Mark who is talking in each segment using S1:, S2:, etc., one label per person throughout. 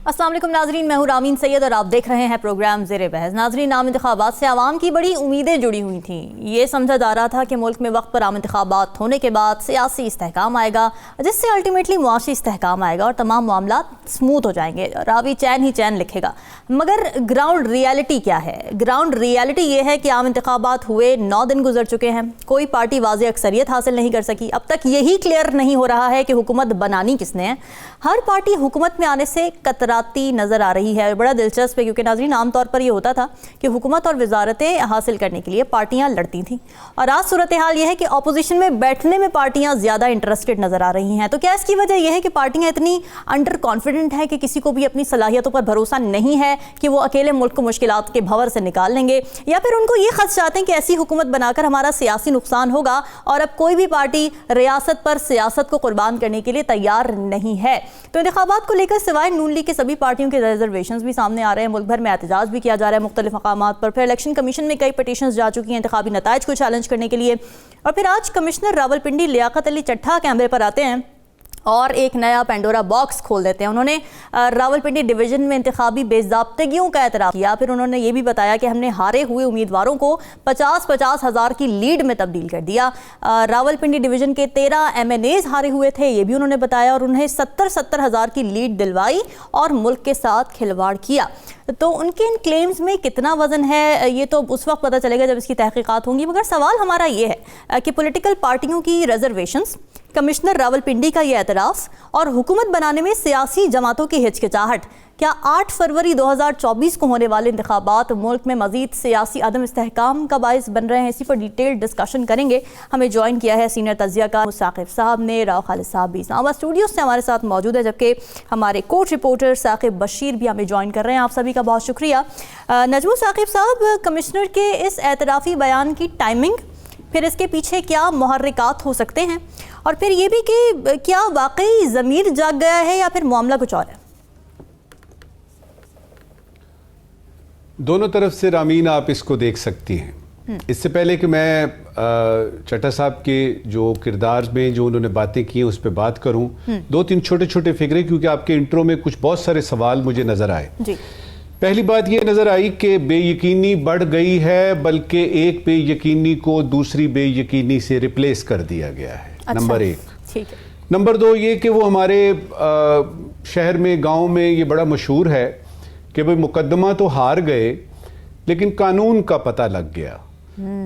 S1: अस्सलाम वालेकुम नाजरीन, मैं हूं रामीन सैयद और आप देख रहे हैं प्रोग्राम ज़ेरे बहस। नाजरीन, आम इंतखाबात से आवाम की बड़ी उम्मीदें जुड़ी हुई थी। ये समझा जा रहा था कि मुल्क में वक्त पर आम इंतखाबात होने के बाद सियासी इस्तेहकाम आएगा, जिससे अल्टीमेटली मुआशी इस्तेहकाम आएगा और तमाम मामला स्मूथ हो जाएंगे। रावी चैन ही चैन लिखेगा। मगर ग्राउंड रियलिटी क्या है? ग्राउंड रियलिटी ये है कि आम इंतखाबात हुए 9 दिन गुजर चुके हैं, कोई पार्टी वाज़ेह अक्सरियत हासिल नहीं कर सकी। अब तक यही क्लियर नहीं हो रहा है कि हुकूमत बनानी किसने है। हर पार्टी हुकूमत में आने से कतराती नजर आ रही है। बड़ा दिलचस्प है, क्योंकि नाज़रीन आमतौर पर यह होता था कि हुकूमत और वजारतें हासिल करने के लिए पार्टियां लड़ती थीं, और आज सूरत हाल यह है कि अपोजिशन में बैठने में पार्टियां ज़्यादा इंटरेस्टेड नजर आ रही हैं। तो क्या इसकी वजह यह है कि पार्टियां इतनी अंडर कॉन्फिडेंट हैं कि किसी को भी अपनी सलाहियतों पर भरोसा नहीं है कि वो अकेले मुल्क को मुश्किलात के भंवर से निकाल लेंगे, या फिर उनको ये खदश चाहते हैं कि ऐसी हुकूमत बनाकर हमारा सियासी नुकसान होगा और अब कोई भी पार्टी रियासत पर सियासत को कुर्बान करने के लिए तैयार नहीं है। तो इंतखाबात को लेकर सिवाय नून लीग के सभी पार्टियों के रिजर्वेशंस भी सामने आ रहे हैं। मुल्क भर में एहतजाज भी किया जा रहा है मुख्तलिफ मकामात पर। फिर इलेक्शन कमीशन में कई पिटीशंस जा चुकी हैं इंतखाबी नताइज को चैलेंज करने के लिए। और फिर आज कमिश्नर रावलपिंडी लियाकत अली चट्ठा कैमरे पर आते हैं और एक नया पेंडोरा बॉक्स खोल देते हैं। उन्होंने रावलपिंडी डिवीजन में इंतखाबी बेज़ाब्तगियों का एतराफ़ किया। फिर उन्होंने ये भी बताया कि हमने हारे हुए उम्मीदवारों को 50-50 हज़ार की लीड में तब्दील कर दिया। रावलपिंडी डिवीजन के 13 MNAs हारे हुए थे, ये भी उन्होंने बताया, और उन्हें 70-70 हज़ार की लीड दिलवाई और मुल्क के साथ खिलवाड़ किया। तो उनके इन क्लेम्स में कितना वजन है ये तो उस वक्त पता चलेगा जब इसकी तहकीकात होंगी। मगर सवाल हमारा ये है कि पॉलिटिकल पार्टियों की रिजर्वेशंस, कमिश्नर रावलपिंडी का ये एतराफ़ और हुकूमत बनाने में सियासी जमातों की हिचकिचाहट, क्या 8 फरवरी 2024 को होने वाले इंतखाबात मुल्क में मजीद सियासी अदम इस्तेहकाम का बायस बन रहे हैं? इसी पर डिटेल डिस्कशन करेंगे। हमें ज्वाइन किया है सीनियर तज्ज़ियाकार साकिब साहब ने, राव खालिद साहब भी इस्लामाबाद स्टूडियो से हमारे साथ मौजूद है, जबकि हमारे कोर्ट रिपोर्टर साकिब बशीर भी हमें ज्वाइन कर रहे हैं। आप सभी का बहुत शुक्रिया। नजमू साकिब साहब, कमिश्नर के इस एतराफ़ी बयान की टाइमिंग, फिर इसके पीछे क्या मुहर्रिकात हो सकते हैं, और फिर ये भी कि क्या वाकई ज़मीर जाग गया है या फिर मामला कुछ और है?
S2: दोनों तरफ से रामीन आप इसको देख सकती हैं। इससे पहले कि मैं चट्टा साहब के जो किरदार में जो उन्होंने बातें की हैं उस पर बात करूं, 2-3 छोटे छोटे फिक्रे, क्योंकि आपके इंट्रो में कुछ बहुत सारे सवाल मुझे नजर आए जी। पहली बात ये नजर आई कि बेयकीनी बढ़ गई है, बल्कि एक बेयकीनी को दूसरी बेयकीनी से रिप्लेस कर दिया गया है। अच्छा, नंबर 1। ठीक है। नंबर 2 ये कि वो हमारे शहर में, गांव में ये बड़ा मशहूर है कि भाई मुकदमा तो हार गए लेकिन कानून का पता लग गया।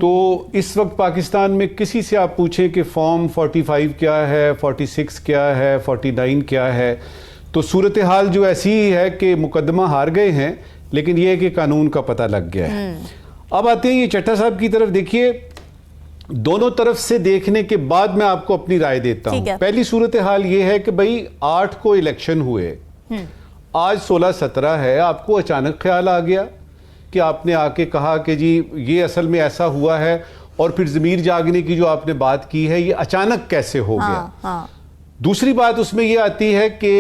S2: तो इस वक्त पाकिस्तान में किसी से आप पूछें कि फॉर्म 45 क्या है, 46 क्या है, 49 क्या है, तो सूरत हाल जो ऐसी ही है कि मुकदमा हार गए हैं लेकिन यह है कि कानून का पता लग गया है। अब आते हैं ये चट्टा साहब की तरफ। देखिए, दोनों तरफ से देखने के बाद मैं आपको अपनी राय देता हूं। पहली सूरत हाल ये है कि भाई 8 को इलेक्शन हुए, आज 16-17 है, आपको अचानक ख्याल आ गया कि आपने आके कहा कि जी ये असल में ऐसा हुआ है, और फिर ज़मीर जागने की जो आपने बात की है ये अचानक कैसे हो गया। दूसरी बात उसमें ये आती है कि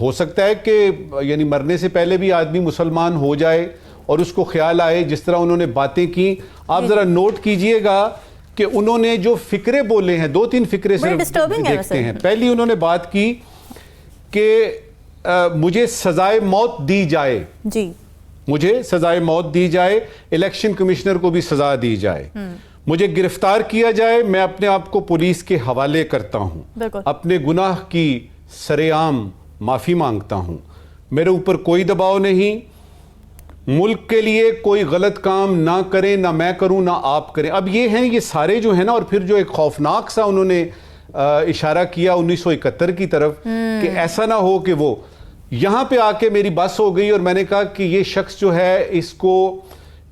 S2: हो सकता है कि यानी मरने से पहले भी आदमी मुसलमान हो जाए और उसको ख्याल आए, जिस तरह उन्होंने बातें की। आप जरा नोट कीजिएगा कि उन्होंने जो फिक्रे बोले हैं, 2-3 फिक्रे सिर्फ देखते हैं। पहली उन्होंने बात की कि मुझे सजाए मौत दी जाए जी, मुझे सजाए मौत दी जाए, इलेक्शन कमिश्नर को भी सजा दी जाए, मुझे गिरफ्तार किया जाए, मैं अपने आप को पुलिस के हवाले करता हूं, अपने गुनाह की सरेआम माफी मांगता हूं, मेरे ऊपर कोई दबाव नहीं, मुल्क के लिए कोई गलत काम ना करें, ना मैं करूं ना आप करें। अब ये हैं, ये सारे जो है ना, और फिर जो एक खौफनाक सा उन्होंने इशारा किया 1971 की तरफ कि ऐसा ना हो कि वो यहां पे आके मेरी बस हो गई और मैंने कहा कि ये शख्स जो है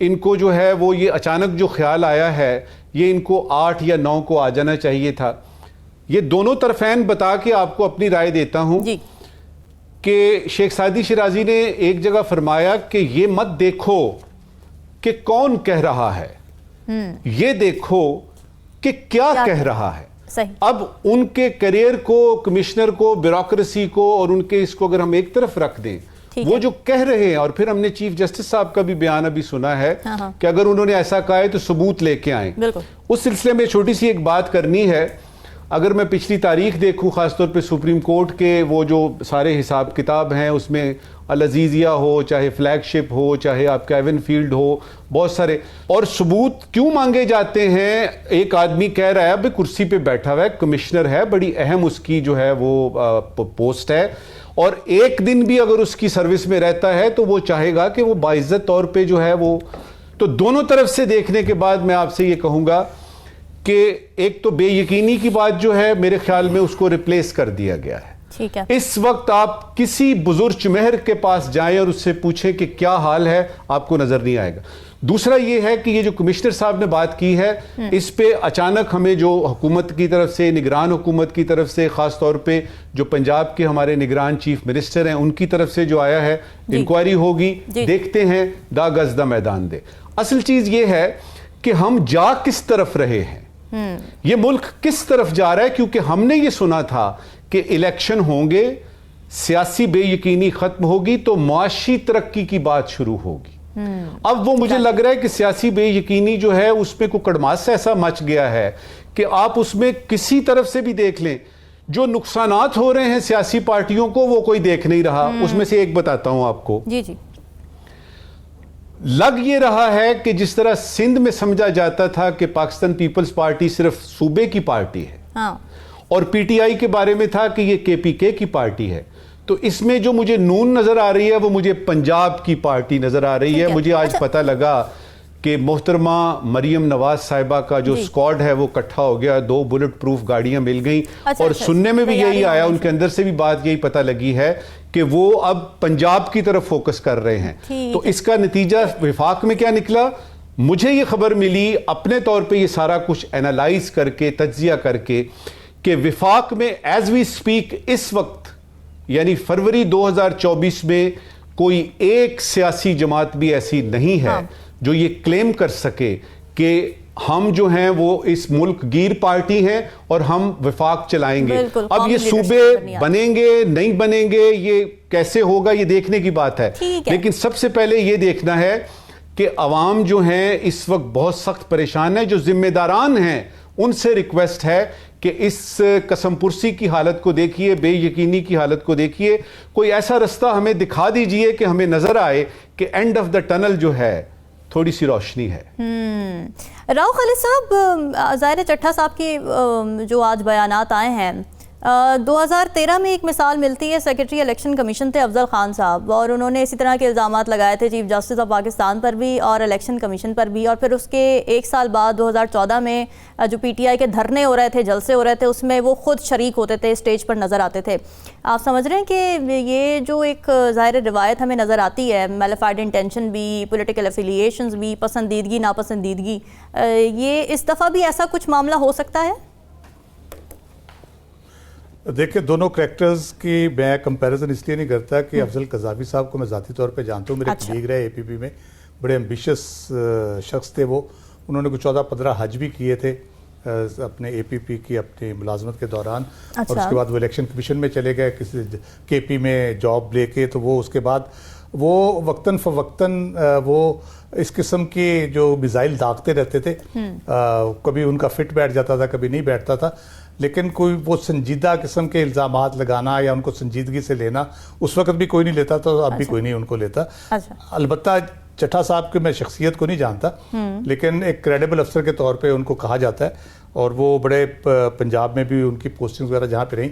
S2: इनको जो है वो ये अचानक जो ख्याल आया है ये इनको 8 या 9 को आ जाना चाहिए था। ये दोनों तरफैन बता के आपको अपनी राय देता हूं कि शेख सादी शिराजी ने एक जगह फरमाया कि ये मत देखो कि कौन कह रहा है, ये देखो कि क्या कह रहा है। सही। अब उनके करियर को, कमिश्नर को, ब्यूरोक्रेसी को और उनके इसको अगर हम एक तरफ रख दें, वो जो कह रहे हैं, और फिर हमने चीफ जस्टिस साहब का भी बयान अभी सुना है कि अगर उन्होंने ऐसा कहा है तो सबूत लेके आए। उस सिलसिले में छोटी सी एक बात करनी है। अगर मैं पिछली तारीख देखूं, ख़ासतौर पे सुप्रीम कोर्ट के वो जो सारे हिसाब किताब हैं उसमें अल अज़ीज़िया हो, चाहे फ्लैगशिप हो, चाहे आपका एवन फील्ड हो, बहुत सारे और सबूत क्यों मांगे जाते हैं। एक आदमी कह रहा है अभी कुर्सी पे बैठा हुआ है, कमिश्नर है, बड़ी अहम उसकी जो है वो पोस्ट है, और एक दिन भी अगर उसकी सर्विस में रहता है तो वो चाहेगा कि वो बाइज्जत तौर पे जो है वो। तो दोनों तरफ से देखने के बाद मैं आपसे ये कहूँगा कि एक तो बेयकीनी की बात जो है मेरे ख्याल में उसको रिप्लेस कर दिया गया है।
S1: ठीक है,
S2: इस वक्त आप किसी बुजुर्ग चुमहर के पास जाएं और उससे पूछें कि क्या हाल है, आपको नजर नहीं आएगा। दूसरा ये है कि ये जो कमिश्नर साहब ने बात की है, इस पे अचानक हमें जो हुकूमत की तरफ से, निगरान हुकूमत की तरफ से, खास तौर पे जो पंजाब के हमारे निगरान चीफ मिनिस्टर हैं उनकी तरफ से जो आया है, इंक्वायरी होगी, देखते हैं दा गज दा मैदान दे। असल चीज ये है कि हम जा किस तरफ रहे हैं, ये मुल्क किस तरफ जा रहा है, क्योंकि हमने ये सुना था कि इलेक्शन होंगे, सियासी बेयकीनी खत्म होगी तो मुआशी तरक्की की बात शुरू होगी। अब वो मुझे लग रहा है कि सियासी बेयकीनी जो है उसमें कोई कड़मास ऐसा मच गया है कि आप उसमें किसी तरफ से भी देख लें, जो नुकसानात हो रहे हैं सियासी पार्टियों को वो कोई देख नहीं रहा। उसमें से एक बताता हूं आपको।
S1: जी जी।
S2: लग ये रहा है कि जिस तरह सिंध में समझा जाता था कि पाकिस्तान पीपल्स पार्टी सिर्फ सूबे की पार्टी है,
S1: हाँ, और
S2: पीटीआई के बारे में था कि ये केपीके की पार्टी है, तो इसमें जो मुझे नून नजर आ रही है वो मुझे पंजाब की पार्टी नजर आ रही है। मुझे आज पता लगा कि मोहतरमा मरियम नवाज साहिबा का जो स्क्वाड है वो इकट्ठा हो गया, 2 बुलेट प्रूफ गाड़ियां मिल गई। और सुनने में भी यही आया, उनके अंदर से भी बात यही पता लगी है कि वो अब पंजाब की तरफ फोकस कर रहे हैं। तो इसका नतीजा विफाक में क्या निकला, मुझे ये खबर मिली अपने तौर पे ये सारा कुछ एनालाइज करके, तज्जिया करके, कि विफाक में एज वी स्पीक इस वक्त यानी फरवरी 2024 में कोई एक सियासी जमात भी ऐसी नहीं है जो ये क्लेम कर सके कि हम जो हैं वो इस मुल्क गिर पार्टी हैं और हम विफाक चलाएंगे। अब ये सूबे बनेंगे नहीं बनेंगे, ये कैसे होगा, ये देखने की बात है। लेकिन सबसे पहले ये देखना है कि अवाम जो हैं इस वक्त बहुत सख्त परेशान है। जो जिम्मेदारान हैं उनसे रिक्वेस्ट है कि इस कसमपुरसी की हालत को देखिए, बेयकीनी की हालत को देखिए, कोई ऐसा रास्ता हमें दिखा दीजिए कि हमें नजर आए कि एंड ऑफ द टनल जो है थोड़ी सी रोशनी है।
S1: राव खालिद साहब, ज़ाहिर चट्टा साहब की जो आज बयानात आए हैं, 2013 में एक मिसाल मिलती है, सेक्रेटरी इलेक्शन कमीशन थे अफजल खान साहब, और उन्होंने इसी तरह के इल्ज़ामात लगाए थे चीफ जस्टिस ऑफ पाकिस्तान पर भी और इलेक्शन कमीशन पर भी। और फिर उसके एक साल बाद 2014 में जो पीटीआई के धरने हो रहे थे, जलसे हो रहे थे, उसमें वो खुद शरीक होते थे, स्टेज पर नज़र आते थे। आप समझ रहे हैं कि ये जो एक ज़ाहिर रिवायत हमें नज़र आती है, मैलिफाइड इंटेंशन भी, पॉलिटिकल एफिलिएशंस भी, पसंदीदगी नापसंदीदगी, ये इस दफ़ा भी ऐसा कुछ मामला हो सकता है?
S3: देखिए, दोनों करैक्टर्स की मैं कंपैरिजन इसलिए नहीं करता कि अफजल कज़ावी साहब को मैं ज़ाती तौर पे जानता हूँ, मेरे कलीग रहे एपीपी में, बड़े एम्बिशियस शख्स थे वो। उन्होंने कुछ 14-15 हज भी किए थे अपने एपीपी की अपनी मुलाजमत के दौरान। और उसके बाद वो इलेक्शन कमीशन में चले गए किसी केपी में जॉब लेके। तो वो उसके बाद वो वक्तन फ़वक्तन वो इस किस्म की जो मिसाइल दागते रहते थे, कभी उनका फिट बैठ जाता था, कभी नहीं बैठता था, लेकिन कोई वो संजीदा किस्म के इल्ज़ामात लगाना या उनको संजीदगी से लेना उस वक्त भी कोई नहीं लेता था, तो अब भी कोई नहीं उनको लेता। अलबत्ता चट्टा साहब की मैं शख्सियत को नहीं जानता, लेकिन एक क्रेडिबल अफसर के तौर पे उनको कहा जाता है, और वो बड़े पंजाब में भी उनकी पोस्टिंग वगैरह जहाँ पे रही,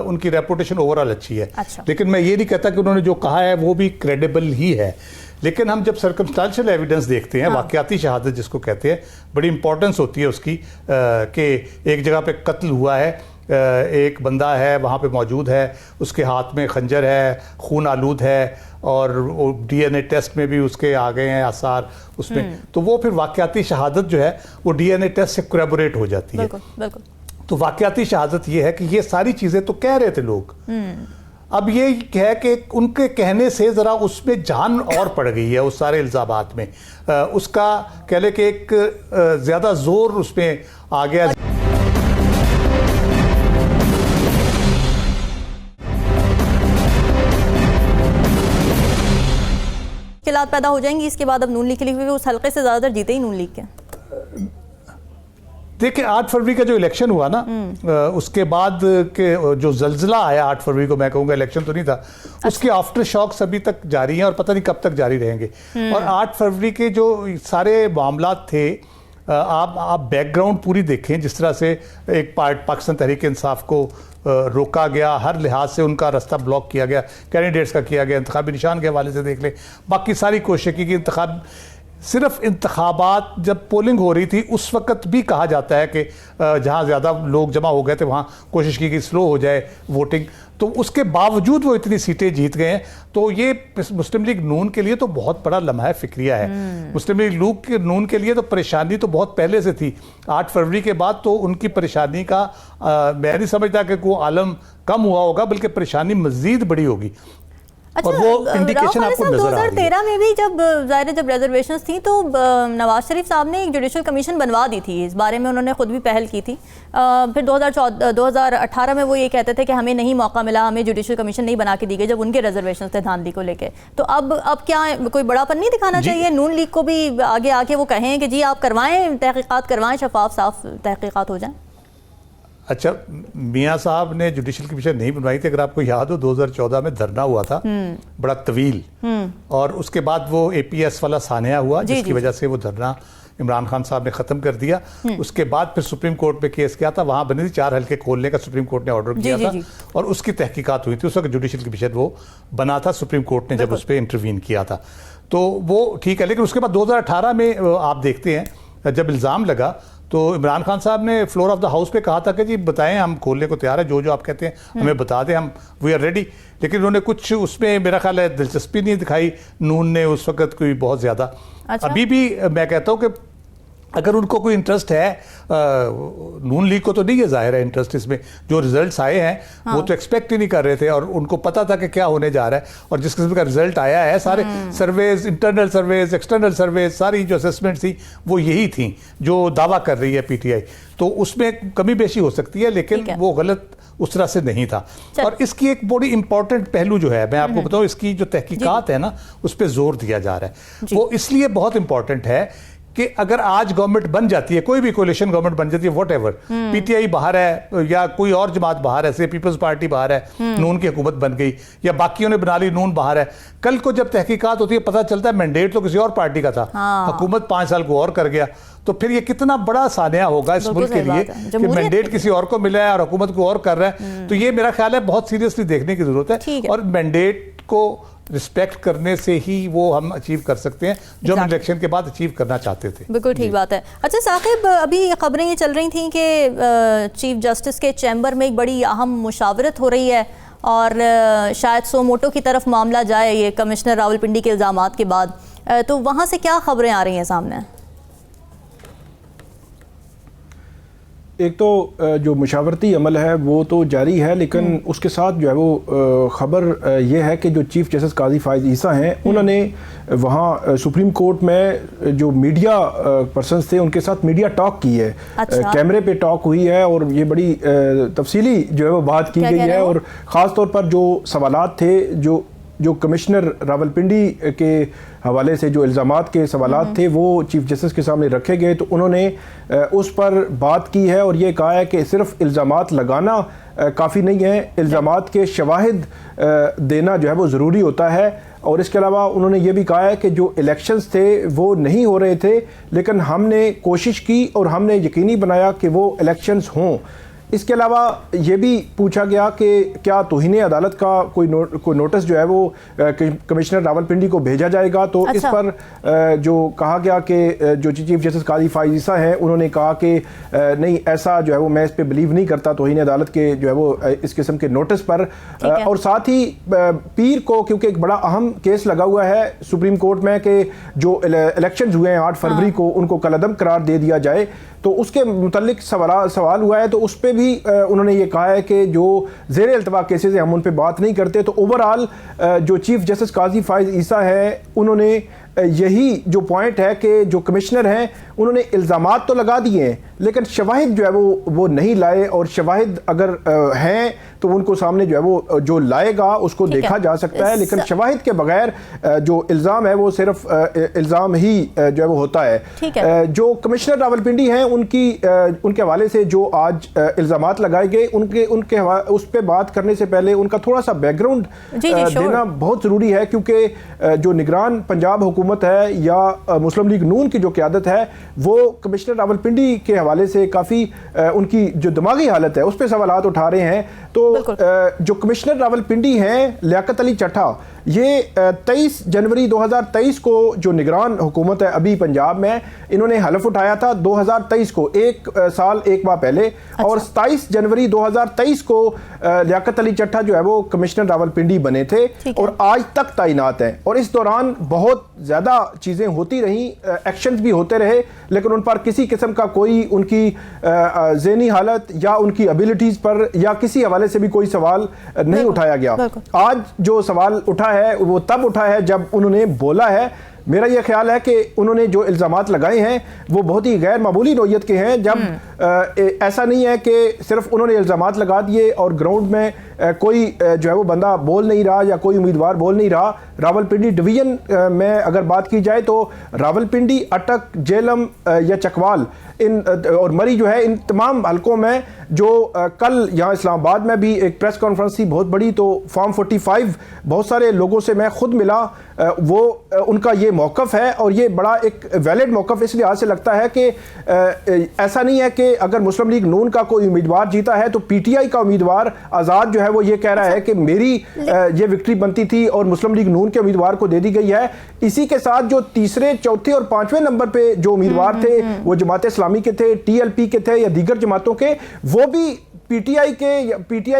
S3: उनकी रेपुटेशन ओवरऑल अच्छी है। लेकिन मैं ये नहीं कहता कि उन्होंने जो कहा है वो भी क्रेडिबल ही है। लेकिन हम जब सर्कमस्टांशियल एविडेंस देखते हैं, वाकयाती शहादत जिसको कहते हैं, बड़ी इंपॉर्टेंस होती है उसकी कि एक जगह पे कत्ल हुआ है, एक बंदा है वहाँ पे मौजूद है, उसके हाथ में खंजर है, खून आलूद है, और डीएनए टेस्ट में भी उसके आ गए हैं आसार उसमें, तो वो फिर वाकयाती शहादत जो है वो डीएनए टेस्ट से कोरैबोरेट हो जाती है।
S1: बिल्कुल।
S3: तो वाकयाती शहादत ये है कि ये सारी चीज़ें तो कह रहे थे लोग, अब ये है कि उनके कहने से ज़रा उसमें जान और पड़ गई है उस सारे इल्ज़ामात में, उसका कह ले कि एक ज़्यादा जोर उसमें आ गया।
S1: मुश्किलात पैदा हो जाएंगी इसके बाद। अब नून लीग के लिए उस हल्के से ज़्यादातर जीते ही नून लीग के।
S3: देखिए 8 फरवरी का जो इलेक्शन हुआ ना, उसके बाद के जो जल्जला आया 8 फरवरी को, मैं कहूँगा इलेक्शन तो नहीं था, उसके आफ्टर शॉक्स अभी तक जारी हैं और पता नहीं कब तक जारी रहेंगे। और 8 फरवरी के जो सारे मामलात थे, आप बैकग्राउंड पूरी देखें, जिस तरह से एक पाकिस्तान तहरीक इंसाफ को रोका गया, हर लिहाज से उनका रास्ता ब्लॉक किया गया, कैंडिडेट्स का किया गया, इंतखाबी निशान के हवाले से देख लें, बाकी सारी कोशिश की इंतखाब, सिर्फ इंतखाबात जब पोलिंग हो रही थी उस वक्त भी कहा जाता है कि जहाँ ज़्यादा लोग जमा हो गए थे वहाँ कोशिश की कि स्लो हो जाए वोटिंग, तो उसके बावजूद वो इतनी सीटें जीत गए हैं। तो ये मुस्लिम लीग नून के लिए तो बहुत बड़ा लम्हा फिक्रिया है। मुस्लिम लीग नून के लिए तो परेशानी तो बहुत पहले से थी, 8 फरवरी के बाद तो उनकी परेशानी का मैं नहीं समझता कि कोई आलम कम हुआ होगा, बल्कि परेशानी मज़ीद बड़ी होगी।
S1: अच्छा,
S3: और वो इंडिकेशन आपको नजर आ रही है।
S1: 2013 में भी जब रिजर्वेशंस थी तो नवाज शरीफ साहब ने एक जुडिशल कमीशन बनवा दी थी, इस बारे में उन्होंने खुद भी पहल की थी। फिर 2018 में वो ये कहते थे कि हमें नहीं मौका मिला, हमें जुडिशल कमीशन नहीं बना के दी गई जब उनके रिजर्वेशंस थे धांधली को लेके। तो अब क्या कोई बड़ापन नहीं दिखाना चाहिए नून लीग को भी, आगे आके वो कहें कि जी आप करवाएं, तहकीकात करवाएं, शफाफ साफ तहकीकात हो जाएं?
S3: अच्छा, मियाँ साहब ने जुडिशल कमीशन नहीं बनवाई थी, अगर आपको याद हो 2014 में धरना हुआ था बड़ा तवील, और उसके बाद वो APS वाला सानिया हुआ जिसकी वजह से वो धरना इमरान खान साहब ने ख़त्म कर दिया। उसके बाद फिर सुप्रीम कोर्ट में केस किया था, वहाँ बनी थी 4 हल्के खोलने का, सुप्रीम कोर्ट ने ऑर्डर किया था और उसकी तहकीकात हुई थी। उस वक्त जुडिशल कमीशन वो बना था, सुप्रीम कोर्ट ने जब उस पर इंटरवीन किया था, तो वो ठीक है। लेकिन उसके बाद 2018 में आप देखते हैं जब इल्ज़ाम लगा तो इमरान खान साहब ने फ्लोर ऑफ द हाउस पे कहा था कि जी बताएं, हम खोलने को तैयार है, जो आप कहते हैं हमें बता दें, हम वी आर रेडी। लेकिन उन्होंने कुछ उसमें मेरा ख्याल है दिलचस्पी नहीं दिखाई नून ने उस वक्त कोई बहुत ज़्यादा। अच्छा। अभी भी मैं कहता हूँ कि अगर उनको कोई इंटरेस्ट है, नून लीग को तो नहीं है ज़ाहिर है इंटरेस्ट इसमें, जो रिजल्ट्स आए हैं वो तो एक्सपेक्ट ही नहीं कर रहे थे और उनको पता था कि क्या होने जा रहा है, और जिस किस्म का रिजल्ट आया है, सारे surveys, internal surveys, external surveys, सारी जो असेसमेंट थी वो यही थी जो दावा कर रही है PTI। तो उसमें कमी बेशी हो सकती है, लेकिन वो गलत उस तरह से नहीं था। और इसकी एक बड़ी इंपॉर्टेंट पहलू जो है, मैं आपको बताऊं, इसकी जो तहकीकात है ना, उस पर जोर दिया जा रहा है। वो इसलिए बहुत इंपॉर्टेंट है कि अगर आज गवर्नमेंट बन जाती है, कोई भी कोalition गवर्नमेंट बन जाती है, व्हाटएवर, PTI बाहर है या कोई और जमात बाहर है, से पीपल्स पार्टी बाहर है, नून की हुकूमत बन गई या बाकियों ने बना ली, नून बाहर है, कल को जब तहकीकात होती है पता चलता है मैंडेट तो किसी और पार्टी का था, हुकूमत 5 साल को और कर गया, तो फिर ये कितना बड़ा सानिया होगा इस मुल्क के लिए कि मैंडेट किसी और को मिला है और हुकूमत को और कर रहा है। तो ये मेरा ख्याल है बहुत सीरियसली देखने की जरूरत है, और मैंडेट को रिस्पेक्ट करने से ही वो हम अचीव कर सकते हैं जो हम इलेक्शन के बाद अचीव करना चाहते थे।
S1: बिल्कुल ठीक बात है। अच्छा साकिब, अभी खबरें ये चल रही थी कि चीफ जस्टिस के चैम्बर में एक बड़ी अहम मुशावरत हो रही है और शायद सो मोटो की तरफ मामला जाए ये कमिश्नर रावलपिंडी के इल्ज़ामात के बाद, तो वहाँ से क्या खबरें आ रही हैं सामने?
S4: एक तो जो मुशावरती अमल है वो तो जारी है, लेकिन उसके साथ जो है वो ख़बर ये है कि जो चीफ जस्टिस काजी फायज़ ईसा हैं, उन्होंने वहाँ सुप्रीम कोर्ट में जो मीडिया पर्सन्स थे उनके साथ मीडिया टॉक की है। अच्छा। कैमरे पे टॉक हुई है और ये बड़ी तफसीली जो है वो बात की गई है, और ख़ास तौर पर जो सवालात थे जो कमिश्नर रावलपिंडी के हवाले से जो इल्ज़ामात के सवालात थे वो चीफ जस्टिस के सामने रखे गए, तो उन्होंने उस पर बात की है और ये कहा है कि सिर्फ इल्ज़ामात लगाना काफ़ी नहीं है, इल्ज़ामात के शवाहिद देना जो है वो ज़रूरी होता है। और इसके अलावा उन्होंने ये भी कहा है कि जो इलेक्शंस थे वो नहीं हो रहे थे, लेकिन हमने कोशिश की और हमने यकीनी बनाया कि वो इलेक्शंस हों। इसके अलावा ये भी पूछा गया कि क्या तौहीन अदालत का कोई नोटिस जो है वो कमिश्नर रावलपिंडी को भेजा जाएगा, तो अच्छा। इस पर जो कहा गया कि जो चीफ जस्टिस काजी फायज़ ईसा हैं उन्होंने कहा कि नहीं, ऐसा जो है वो मैं इस पर बिलीव नहीं करता तौहीन अदालत के जो है वो इस किस्म के नोटिस पर। और साथ ही पीर को, क्योंकि एक बड़ा अहम केस लगा हुआ है सुप्रीम कोर्ट में कि जो इलेक्शन हुए हैं 8 फरवरी को उनको कलअदम करार दे दिया जाए, तो उसके मुतल्लिक सवाल हुआ है, तो उस पर भी उन्होंने ये कहा है कि जो ज़ेर इल्तवा केसेस हैं हम उन पर बात नहीं करते। तो ओवरऑल जो चीफ जस्टिस काजी फायज़ ईसा है उन्होंने यही जो पॉइंट है कि जो कमिश्नर हैं उन्होंने इल्ज़ामात तो लगा दिए हैं लेकिन शवाहिद जो है वो नहीं लाए, और शवाहिद अगर हैं तो उनको सामने जो है वो जो लाएगा उसको देखा जा सकता है, लेकिन शवाहिद के बगैर जो इल्ज़ाम है वो सिर्फ इल्ज़ाम ही जो है वो होता है। जो कमिश्नर रावलपिंडी हैं उनके हवाले से जो आज इल्ज़ामात लगाए गए उनके उस पर बात करने से पहले उनका थोड़ा सा बैकग्राउंड देना बहुत ज़रूरी है, क्योंकि जो निगरान पंजाब हुकूमत है या मुस्लिम लीग नून की जो क़यादत है वो कमिश्नर रावलपिंडी के हवाले से काफ़ी उनकी जो दिमागी हालत है उस पर सवालात उठा रहे हैं। तो जो कमिश्नर रावलपिंडी हैं लियाकत अली चट्ठा, ये 23 जनवरी 2023 को जो निगरान हुकूमत है अभी पंजाब में, इन्होंने हलफ उठाया था 2023 को, एक साल एक माह पहले। और 27 जनवरी 2023 को लियाकत अली चट्ठा जो है वो कमिश्नर रावलपिंडी बने थे और आज तक तैनात हैं। और इस दौरान बहुत ज़्यादा चीज़ें होती रहीं, एक्शंस भी होते रहे, लेकिन उन पर किसी किस्म का कोई उनकी ज़हनी हालत या उनकी एबिलिटीज़ पर या किसी हवाले से भी कोई सवाल नहीं उठाया गया। आज जो सवाल उठा है वो तब उठा है जब उन्होंने बोला है। मेरा यह ख्याल है कि उन्होंने जो इल्ज़ामात लगाए हैं वो बहुत ही गैर मामूली नौयत के हैं। जब ऐसा नहीं है कि सिर्फ उन्होंने इल्ज़ामात लगा दिए और ग्राउंड में कोई जो है वो बंदा बोल नहीं रहा या कोई उम्मीदवार बोल नहीं रहा। रावलपिंडी डिवीज़न में अगर बात की जाए तो रावलपिंडी, अटक, जेलम या चकवाल इन और मरी जो है, इन तमाम हलकों में जो कल यहाँ इस्लामाबाद में भी एक प्रेस कॉन्फ्रेंस थी बहुत बड़ी, तो फॉर्म 45 बहुत सारे लोगों से मैं खुद मिला, वो उनका ये मौक़िफ़ है और ये बड़ा एक वैलिड मौक़िफ़ इस लिहाज से लगता है कि ऐसा नहीं है कि अगर मुस्लिम लीग नून का कोई उम्मीदवार जीता है तो पीटीआई का उम्मीदवार आज़ाद जो है वो ये कह रहा है कि मेरी ये विक्ट्री बनती थी और मुस्लिम लीग नून के उम्मीदवार को दे दी गई है। इसी के साथ जो तीसरे, चौथे और पांचवें नंबर पे जो उम्मीदवार थे वो जमात इस्लामी के थे, टीएलपी के थे या दीगर जमातों के, वो भी पीटीआई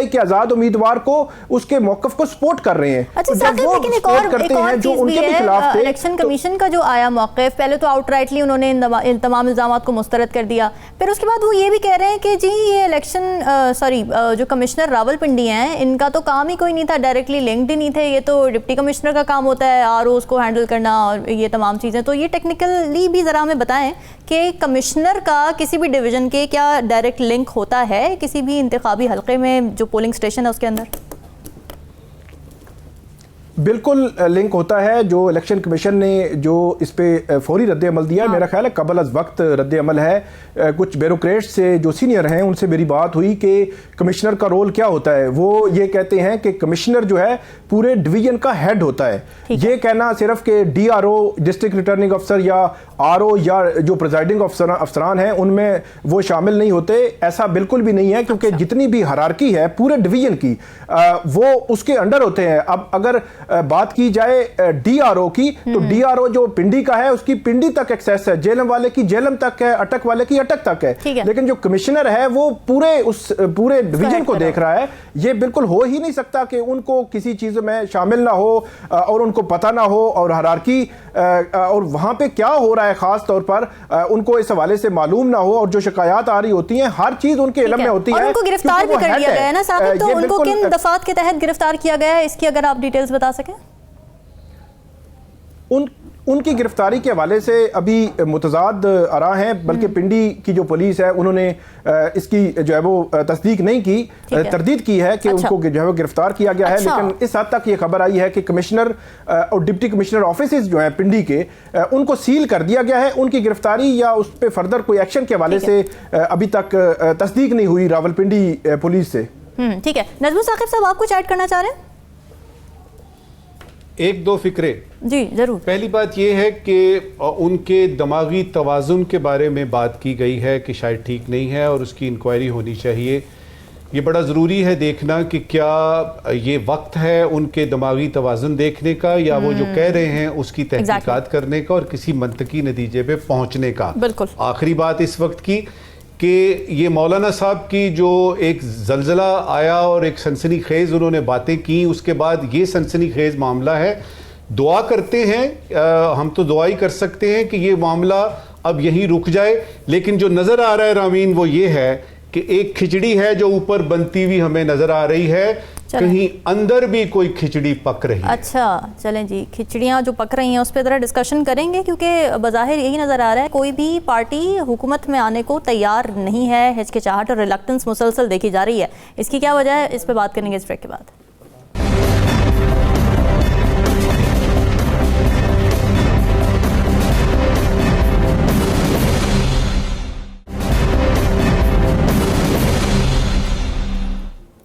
S4: के आजाद उम्मीदवार को उसके मौक़िफ़ को सपोर्ट कर रहे हैं।
S1: अच्छा साकिब, लेकिन एक और
S4: जो उनके भी खिलाफ थे।
S1: इलेक्शन कमीशन का जो आया मौक़िफ़, पहले तो आउटराइटली उन्होंने इन तमाम इल्ज़ामात को मुस्तरद कर दिया, फिर उसके बाद वो ये भी कह रहे हैं कि जी ये जो कमिश्नर रावलपिंडी हैं इनका तो काम ही कोई नहीं था, डायरेक्टली लिंक्ड ही नहीं थे, ये तो डिप्टी कमिश्नर का काम होता है आरओज़ को हैंडल करना और ये तमाम चीज़ें। तो ये टेक्निकली भी ज़रा हमें बताएं कि कमिश्नर का किसी भी डिवीज़न के क्या डायरेक्ट लिंक होता है किसी भी इंतखाबी हल्के में जो पोलिंग स्टेशन है उसके अंदर?
S4: बिल्कुल लिंक होता है। जो इलेक्शन कमीशन ने जो इस पे फौरी रद्द अमल दिया, मेरा ख्याल है कबल अज वक्त रद्द अमल है। कुछ ब्यूरोक्रेट्स से जो सीनियर हैं उनसे मेरी बात हुई कि कमिश्नर का रोल क्या होता है। वो ये कहते हैं कि कमिश्नर जो है पूरे डिवीजन का हेड होता है। ये कहना सिर्फ कि डीआरओ, डिस्ट्रिक्ट रिटर्निंग अफसर या आरओ या जो प्रिजाइडिंग अफसरान हैं उनमें वो शामिल नहीं होते, ऐसा बिल्कुल भी नहीं है, क्योंकि जितनी भी हायरार्की है पूरे डिवीजन की वो उसके अंडर होते हैं। अब अगर बात की जाए डीआरओ की, तो डीआरओ जो पिंडी का है उसकी पिंडी तक एक्सेस है, जेलम वाले की जेलम तक है, अटक वाले की अटक तक है, लेकिन जो कमिश्नर है वो पूरे डिवीजन को देख रहा है। ये बिल्कुल हो ही नहीं सकता कि उनको किसी चीज में शामिल ना हो और उनको पता ना हो और हायरार्की और वहां पे क्या हो रहा है खास तौर पर उनको इस हवाले से मालूम ना हो, और जो शिकायत आ रही होती हैं हर चीज उनके इल्म में होती है।
S1: उनको गिरफ्तार भी कर लिया गया है ना साकिब, तो उनको किन दफात के तहत गिरफ्तार किया गया है, इसकी अगर आप डिटेल्स बता सकें।
S4: उनकी गिरफ्तारी के हवाले से अभी मुतजाद आरा हैं, बल्कि पिंडी की जो पुलिस है उन्होंने इसकी जो है वो तस्दीक नहीं की, तरदीद की है कि उनको जो है वो गिरफ्तार किया गया है। लेकिन इस हद तक ये खबर आई है कि कमिश्नर और डिप्टी कमिश्नर ऑफिसेज जो हैं पिंडी के उनको सील कर दिया गया है। उनकी गिरफ्तारी या उस पर फर्दर कोई एक्शन के हवाले से अभी तक तस्दीक नहीं हुई रावलपिंडी पुलिस से।
S1: ठीक है, नजमुल साकिब साहब आप कुछ ऐड करना चाह रहे हैं?
S2: एक दो फिक्रे
S1: जी जरूर।
S2: पहली बात यह है कि उनके दिमागी तवाज़ुन के बारे में बात की गई है कि शायद ठीक नहीं है और उसकी इंक्वायरी होनी चाहिए। ये बड़ा ज़रूरी है देखना कि क्या ये वक्त है उनके दिमागी तवाज़ुन देखने का या वो जो कह रहे हैं उसकी तहकीकात करने का और किसी मंतकी नतीजे पे पहुंचने का।
S1: बिल्कुल।
S2: आखिरी बात इस वक्त की कि ये मौलाना साहब की जो एक जलजला आया और एक सनसनीखेज उन्होंने बातें की, उसके बाद ये सनसनीखेज मामला है। दुआ करते हैं, हम तो दुआ ही कर सकते हैं कि ये मामला अब यहीं रुक जाए, लेकिन जो नज़र आ रहा है रामीन वो ये है कि एक खिचड़ी है जो ऊपर बनती हुई हमें नज़र आ रही है, कहीं अंदर भी कोई खिचड़ी पक रही है।
S1: अच्छा चलें जी, खिचड़ियाँ जो पक रही हैं उस पर ज़रा डिस्कशन करेंगे, क्योंकि बज़ाहिर यही नज़र आ रहा है कोई भी पार्टी हुकूमत में आने को तैयार नहीं है। हिचकिचाहट और रिलक्टेंस मुसलसल देखी जा रही है। इसकी क्या वजह है, इस पर बात करेंगे इस ब्रेक के बाद।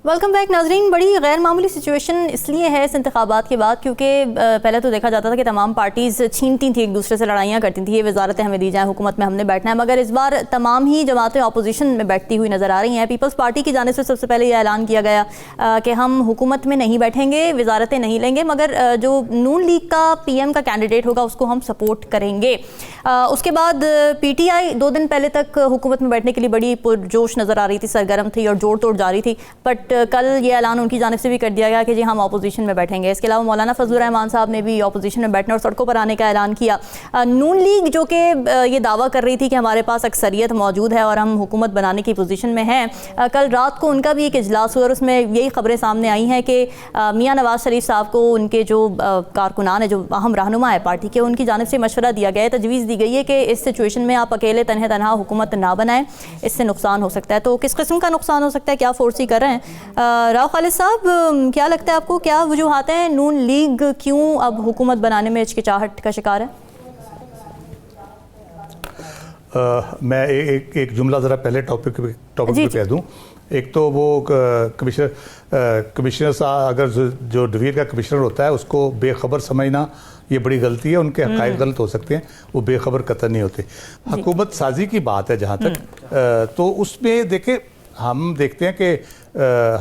S1: वेलकम बैक नाजरीन। बड़ी गैर मामूली सिचुएशन इसलिए है इस इंतखाबात के बाद क्योंकि पहले तो देखा जाता था कि तमाम पार्टीज़ छीनती थी, एक दूसरे से लड़ाइयाँ करती थी, ये वजारतें हमें दी जाएँ, हुकूमत में हमने बैठना है। मगर इस बार तमाम ही जमातें अपोजिशन में बैठती हुई नज़र आ रही हैं। पीपल्स पार्टी की जानिब से सबसे पहले ये ऐलान किया गया कि हम हुकूमत में नहीं बैठेंगे, वजारतें नहीं लेंगे, मगर जो नून लीग का PM का कैंडिडेट होगा उसको हम सपोर्ट करेंगे। उसके बाद PTI 2 दिन पहले तक हुकूमत में बैठने के लिए बड़ी पुरजोश नज़र आ रही थी, सरगर्म थी और जोड़ तोड़ जारी थी। बट कल ये ऐलान उनकी जानिब से भी कर दिया गया कि जी हम अपोजिशन में बैठेंगे। इसके अलावा मौलाना फजलुर रहमान साहब ने भी अपोजिशन में बैठने और सड़कों पर आने का ऐलान किया। नून लीग जो कि ये दावा कर रही थी कि हमारे पास अक्सरियत मौजूद है और हम हुकूमत बनाने की पोजीशन में हैं, कल रात को उनका भी एक इजलास हुआ और उसमें यही खबरें सामने आई हैं कि मियाँ नवाज शरीफ साहब को उनके जो कारकुनान है, जो अहम रहनुमा है पार्टी के, उनकी जानिब से मशवरा दिया गया है, तजवीज़ दी गई है कि इस सिचुएशन में आप अकेले तनहा हुकूमत ना बनाएं, इससे नुकसान हो सकता है। तो किस किस्म का नुकसान हो सकता है, क्या फोर्सी कर रहे हैं राव खालिद साहब, क्या लगता है आपको, क्या वजूहात हैं, नून लीग क्यों अब हुकूमत बनाने में हिचकिचाहट का शिकार है?
S3: मैं एक जुमला ज़रा पहले टॉपिक पे कह दूं। एक तो वो कमिश्नर साहब, अगर जो डिवीज़न का कमिश्नर होता है उसको बेखबर समझना ये बड़ी गलती है। उनके हक़ाइक़ गलत हो सकते हैं, वो बेखबर कतई नहीं होते। हुकूमत साजी की बात है जहाँ तक, तो उसमें देखें, हम देखते हैं कि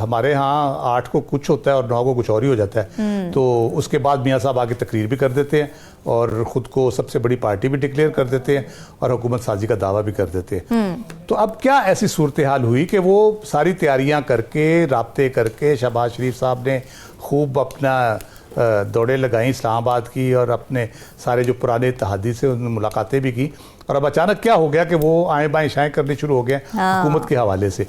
S3: हमारे यहाँ 8 को कुछ होता है और 9 को कुछ और ही हो जाता है। तो उसके बाद मियाँ साहब आगे तकरीर भी कर देते हैं और ख़ुद को सबसे बड़ी पार्टी भी डिक्लेयर कर देते हैं और हुकूमत साजी का दावा भी कर देते हैं। तो अब क्या ऐसी सूरत हाल हुई कि वो सारी तैयारियाँ करके, राब्ते करके, शहबाज शरीफ साहब ने खूब अपना दौड़े लगाई इस्लामाबाद की और अपने सारे जो पुराने इत्तेहादी से उन्होंने मुलाकातें भी की, और अब अचानक क्या हो गया कि वो आए बाएँ शाएँ करने शुरू हो गए हुकूमत के हवाले से।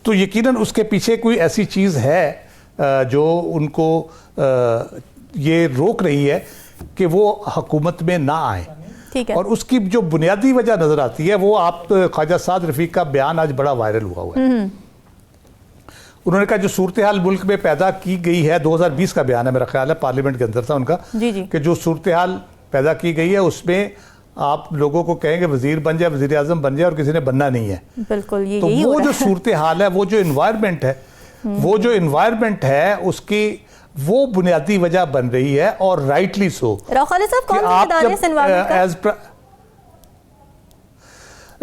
S3: तो यकीनन उसके पीछे कोई ऐसी चीज़ है जो उनको ये रोक रही है कि वो हुकूमत में ना आए।
S1: ठीक है।
S3: और उसकी जो बुनियादी वजह नज़र आती है वो आप ख्वाजा साद रफ़ीक का बयान आज बड़ा वायरल हुआ है। उन्होंने कहा जो सूरत हाल मुल्क में पैदा की गई है, 2020 का बयान है मेरा ख्याल है, पार्लियामेंट के अंदर था उनका, कि जो सूरत हाल पैदा की गई है उसमें आप लोगों को कहेंगे वजीर बन जाए, वजीर आजम बन जाए, और किसी ने बनना नहीं है।
S1: बिल्कुल, ये
S3: तो वो जो सूरत हाल है, वो जो इन्वायरमेंट है उसकी वो बुनियादी वजह बन रही है, और राइटली सो।
S1: खालिद साहब, कौन जिम्मेदार है इस एनवायरनमेंट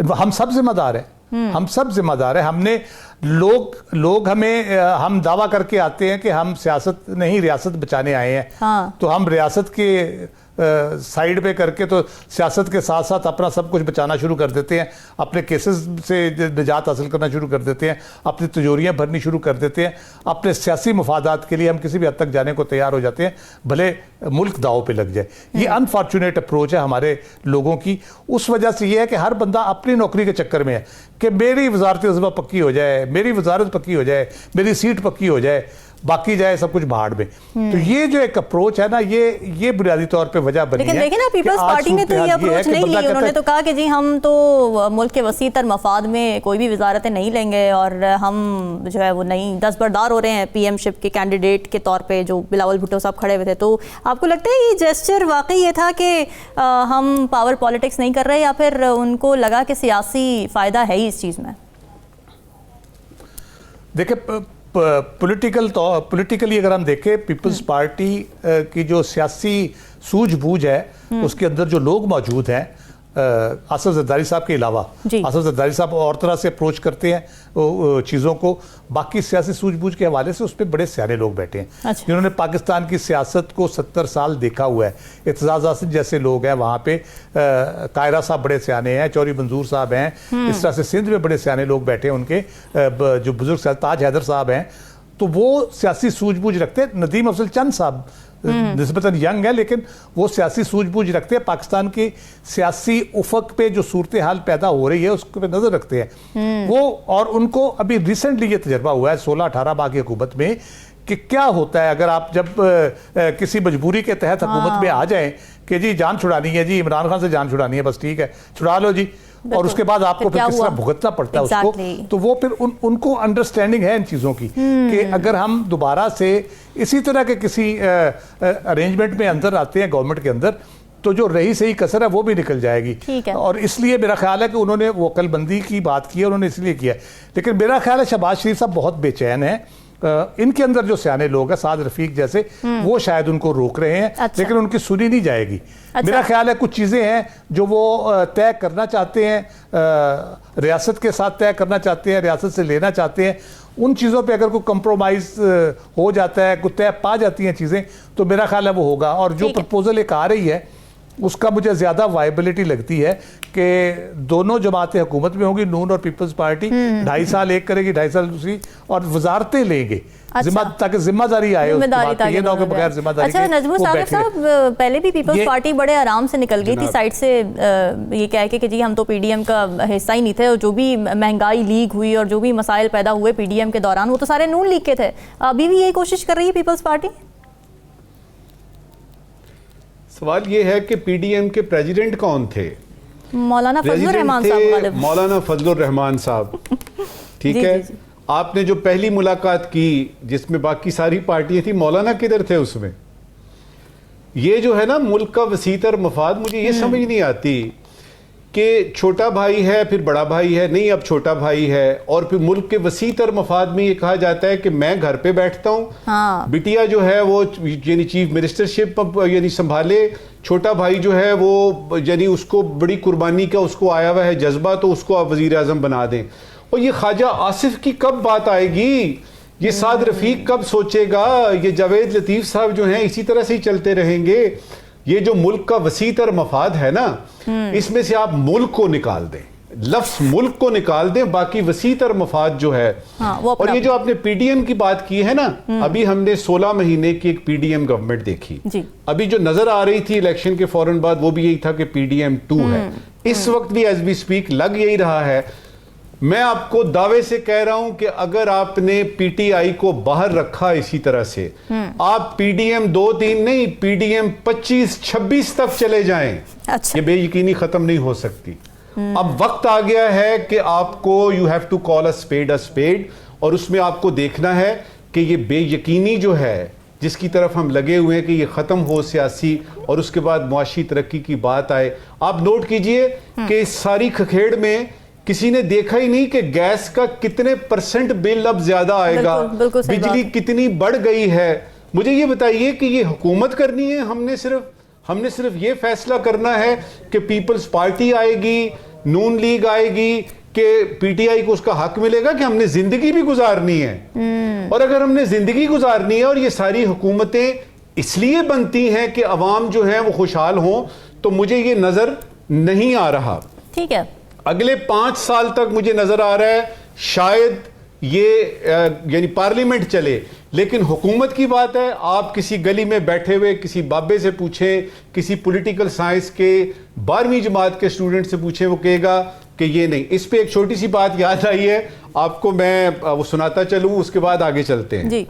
S1: का?
S3: हम सब जिम्मेदार हैं, हम सब जिम्मेदार हैं। हमने लोग हमें हम दावा करके आते हैं कि हम सियासत नहीं रियासत बचाने आए हैं। हाँ। तो हम रियासत के साइड पे करके तो सियासत के साथ साथ अपना सब कुछ बचाना शुरू कर देते हैं, अपने केसेस से निजात हासिल करना शुरू कर देते हैं, अपनी तिजोरियाँ भरनी शुरू कर देते हैं, अपने सियासी मफादात के लिए हम किसी भी हद तक जाने को तैयार हो जाते हैं, भले मुल्क दाव पे लग जाए। ये अनफॉर्चुनेट अप्रोच है हमारे लोगों की। उस वजह से ये है कि हर बंदा अपनी नौकरी के चक्कर में है कि मेरी वजारत अज़मा पक्की हो जाए, मेरी वजारत पक्की हो जाए, मेरी सीट पक्की हो जाए, बाकी जाए सब कुछ भाड़ में। तो ये जो एक अप्रोच है ना, ये बुनियादी तौर पे वजह बनी है।
S1: लेकिन देखिए ना, पीपल्स पार्टी ने तो ये अप्रोच नहीं ली। उन्होंने तो कहा कि जी हम तो मुल्क के वसी तर मफाद में कोई भी वजारतें नहीं लेंगे और हम जो है वो नहीं दस्तबरदार हो रहे हैं PM शिप के कैंडिडेट के तौर पे, जो बिलावल भुट्टो साहब खड़े हुए थे। तो आपको लगता है ये जेस्चर वाकई ये था कि हम पावर पॉलिटिक्स नहीं कर रहे, या फिर उनको लगा कि सियासी फ़ायदा है ही इस चीज़ में?
S3: देखिए, पॉलिटिकली अगर हम देखें, पीपल्स पार्टी की जो सियासी सूझबूझ है उसके अंदर जो लोग मौजूद हैं, आसिफ जरदारी साहब के अलावा, आसिफ जरदारी साहब और तरह से अप्रोच करते हैं चीज़ों को। बाकी सियासी सूझबूझ के हवाले से उस पर बड़े सियाने लोग बैठे हैं। अच्छा। जिन्होंने पाकिस्तान की सियासत को 70 साल देखा हुआ है। इत्तेज़ाज़ आसिफ जैसे लोग हैं वहाँ पे, कायरा साहब बड़े सियाने हैं, चौधरी मंजूर साहब हैं, इस तरह से सिंध में बड़े सियाने लोग बैठे हैं उनके, जो बुजुर्ग ताज हैदर साहब हैं, तो वो सियासी सूझबूझ रखते हैं। नदीम अफजल चंद साहब निस्बतन यंग है, लेकिन वो सियासी सूझबूझ रखते हैं, पाकिस्तान की सियासी उफक पे जो सूरत हाल पैदा हो रही है उसके पे नजर रखते हैं वो। और उनको अभी रिसेंटली ये तजर्बा हुआ है 16-18 माह की हुकूमत में कि क्या होता है अगर आप जब किसी मजबूरी के तहत हुकूमत में आ जाएं कि जी जान छुड़ानी है, जी इमरान खान से जान छुड़ानी है, बस ठीक है छुड़ा लो जी, और उसके बाद आपको फिर किस तरह भुगतना पड़ता है उसको। तो वो फिर उनको अंडरस्टैंडिंग है इन चीज़ों की कि अगर हम दोबारा से इसी तरह के किसी अरेंजमेंट में अंदर आते हैं गवर्नमेंट के अंदर, तो जो रही सही कसर है वो भी निकल जाएगी। और इसलिए मेरा ख्याल है कि उन्होंने वो अकलबंदी की बात की है, उन्होंने इसलिए किया है। लेकिन मेरा ख्याल है शहबाज शरीफ साहब बहुत बेचैन है। इनके अंदर जो सियाने लोग हैं, साद रफीक जैसे, वो शायद उनको रोक रहे हैं, लेकिन उनकी सुनी नहीं जाएगी। मेरा ख्याल है कुछ चीज़ें हैं जो वो तय करना चाहते हैं, रियासत के साथ तय करना चाहते हैं, रियासत से लेना चाहते हैं। उन चीज़ों पे अगर कोई कंप्रोमाइज़ हो जाता है, कोई तय पा जाती हैं चीज़ें, तो मेरा ख्याल है वो होगा। और जो प्रपोजल एक आ रही है उसका मुझे ज़्यादा वायबिलिटी लगती है कि दोनों जमातें हुकूमत में होंगी, नून और पीपल्स पार्टी, 2.5 साल एक करेगी, 2.5 साल दूसरी, और वजारतें लेंगे।
S1: अच्छा।
S3: ताकि जिम्मेदारी आए, ये ना हो कि बगैर जिम्मेदारी के।
S1: अच्छा नजमुल साहब, पहले भी पीपल्स पार्टी बड़े आराम से निकल गई थी साइड से, ये कह के कि जी हम तो पीडीएम का हिस्सा ही नहीं थे, और जो भी महंगाई लीक हुई और जो भी मसाइल पैदा हुए पीडीएम के दौरान वो तो सारे नून लीग के थे। अभी भी यही कोशिश कर रही है पीपल्स पार्टी?
S2: सवाल ये है कि पीडीएम के प्रेसिडेंट कौन थे?
S1: मौलाना फजलुर रहमान साहब।
S2: मौलाना फजलुर रहमान साहब, ठीक है। आपने जो पहली मुलाकात की जिसमें बाकी सारी पार्टियां थी, मौलाना किधर थे उसमें? ये जो है ना मुल्क का वसीतर मफाद, मुझे ये समझ नहीं आती कि छोटा भाई है फिर बड़ा भाई है, नहीं अब छोटा भाई है, और फिर मुल्क के वसीतर मफाद में ये कहा जाता है कि मैं घर पे बैठता हूँ, हाँ। बिटिया जो है वो यानी चीफ मिनिस्टरशिप यानी संभाले, छोटा भाई जो है वो यानी उसको बड़ी कुर्बानी का उसको आया हुआ है जज्बा, तो उसको आप वजीर आजम बना दें। और ये ख्वाजा आसिफ की कब बात आएगी? ये साद रफीक कब सोचेगा? ये जावेद लतीफ साहब जो हैं इसी तरह से ही चलते रहेंगे। ये जो मुल्क का वसीतर मफाद है ना, इसमें से आप मुल्क को निकाल दें, लफ्ज मुल्क को निकाल दें, बाकी वसीतर मफाद जो है। हाँ, और ये जो आपने पीडीएम की बात की है ना, अभी हमने 16 महीने की एक पीडीएम गवर्नमेंट देखी जी। अभी जो नजर आ रही थी इलेक्शन के फौरन बाद वो भी यही था कि पीडीएम 2 है। इस वक्त भी एज वी स्पीक लग यही रहा है। मैं आपको दावे से कह रहा हूं कि अगर आपने पीटीआई को बाहर रखा इसी तरह से, आप पीडीएम 2-3 नहीं, पीडीएम 25-26 तक चले जाएं, अच्छा। ये बेयकीनी खत्म नहीं हो सकती। अब वक्त आ गया है कि आपको you have to call a spade, और उसमें आपको देखना है कि ये बेयकीनी जो है जिसकी तरफ हम लगे हुए हैं कि ये खत्म हो सियासी और उसके बाद मुआशी तरक्की की बात आए। आप नोट कीजिए कि इस सारी खखेड़ में किसी ने देखा ही नहीं कि गैस का कितने % बिल अब ज्यादा आएगा, बिजली कितनी बढ़ गई है। मुझे ये बताइए कि ये हुकूमत करनी है, हमने सिर्फ ये फैसला करना है कि पीपल्स पार्टी आएगी, नून लीग आएगी, कि पीटीआई को उसका हक मिलेगा, कि हमने जिंदगी भी गुजारनी है। और अगर हमने जिंदगी गुजारनी है और ये सारी हुकूमतें इसलिए बनती हैं कि अवाम जो है वो खुशहाल हो, तो मुझे ये नजर नहीं आ रहा। ठीक है, अगले 5 साल तक मुझे नजर आ रहा है शायद ये यानी पार्लियामेंट चले, लेकिन हुकूमत की बात है। आप किसी गली में बैठे हुए किसी बाबे से पूछें, किसी पॉलिटिकल साइंस के 12वीं जमात के स्टूडेंट से पूछें, वो कहेगा कि ये नहीं। इस पे एक छोटी सी बात याद आई है आपको, मैं वो सुनाता चलूं, उसके बाद आगे चलते हैं जी।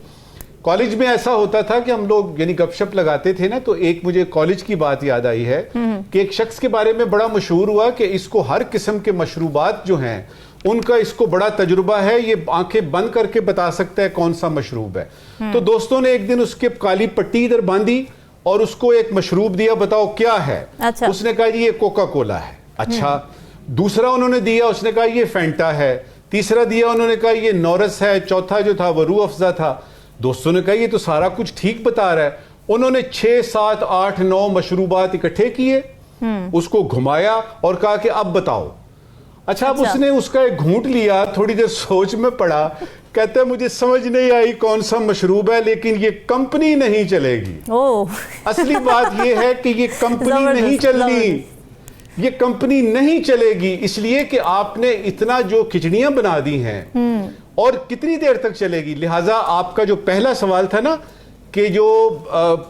S2: कॉलेज में ऐसा होता था कि हम लोग यानी गपशप लगाते थे ना, तो एक मुझे कॉलेज की बात याद आई है कि एक शख्स के बारे में बड़ा मशहूर हुआ कि इसको हर किस्म के मशरूबात जो हैं उनका इसको बड़ा तजुर्बा है, ये आंखें बंद करके बता सकता है कौन सा मशरूब है। तो दोस्तों ने एक दिन उसके काली पट्टी इधर बांधी और उसको एक मशरूब दिया, बताओ क्या है? अच्छा। उसने कहा ये कोका कोला है। अच्छा। दूसरा उन्होंने दिया, उसने कहा ये फैंटा है। तीसरा दिया, उन्होंने कहा ये नौरस है। चौथा जो था वो रूह अफ़ज़ा था। दोस्तों ने कहा ये तो सारा कुछ ठीक बता रहा है। उन्होंने 6, 7, 8, 9 मशरूबात इकट्ठे किए, उसको घुमाया और कहा कि अब बताओ। अच्छा, अब उसने उसका एक घूंट लिया, थोड़ी देर सोच में पड़ा, कहता है मुझे समझ नहीं आई कौन सा मशरूब है, लेकिन ये कंपनी नहीं चलेगी। असली बात ये है कि ये कंपनी नहीं चलनी, ये कंपनी नहीं चलेगी, इसलिए कि आपने इतना जो खिचड़ियां बना दी हैं और कितनी देर तक चलेगी। लिहाजा आपका जो पहला सवाल था ना कि जो